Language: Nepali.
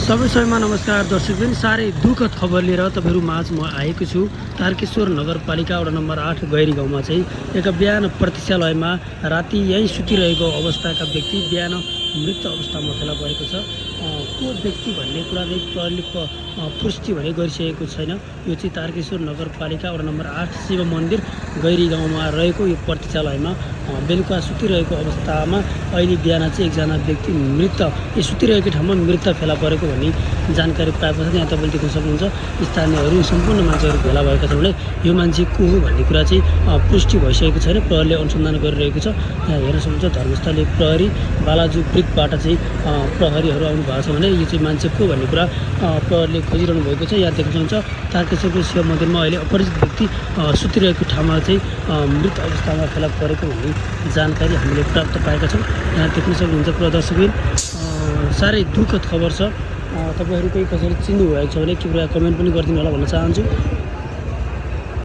सबैमा नमस्कार दर्शकबिन। साह्रै दुःखद खबर लिएर तपाईँहरू माझ म आएको छु। तारकेश्वर नगरपालिका वडा नम्बर 8 गैरी गाउँमा चाहिँ एक बिहान प्रतीक्षालयमा राति यहीँ सुतिरहेको अवस्थाका व्यक्ति बिहान मृत अवस्थामा फेला परेको छ। को व्यक्ति भन्ने कुरा चाहिँ प्रहरीले पुष्टि भने गरिसकेको छैन। यो चाहिँ तारकेश्वर नगरपालिका वडा नम्बर 8 शिव मन्दिर गैरी गाउँमा रहेको यो प्रतीक्षालयमा बेलुका सुतिरहेको अवस्थामा अहिले बिहान चाहिँ एकजना व्यक्ति मृत सुतिरहेको ठाउँमा मृत फेला परेको भन्ने जानकारी पाएपछि यहाँ तपाईँले देख्न सक्नुहुन्छ। स्थानीयहरू सम्पूर्ण मान्छेहरू भेला भएका छन् भने यो मान्छे को हो भन्ने कुरा चाहिँ पुष्टि भइसकेको छैन। प्रहरीले अनुसन्धान गरिरहेको छ। यहाँ हेर्न सक्नुहुन्छ धर्मस्थली प्रहरी बालाजु ब्रिकबाट चाहिँ प्रहरीहरू आउनु भएको छ भने यो चाहिँ मान्छे को भन्ने कुरा प्रहरीले खोजिरहनु भएको छ। यहाँ देख्न सक्नुहुन्छ तारकेश्वरको शिव मन्दिरमा अहिले अपरिचित व्यक्ति सुतिरहेको ठाउँमा चाहिँ मृत अवस्थामा फेला परेको भन्ने जानकारी हामीले प्राप्त पाएका छौँ। यहाँ देख्न सक्नुहुन्छ प्रदर्शकबिन साह्रै दुःखद खबर छ। तपाईँहरू कोही कसरी चिन्नु भएको छ भने के कुरा कमेन्ट पनि गरिदिनु होला भन्न चाहन्छु।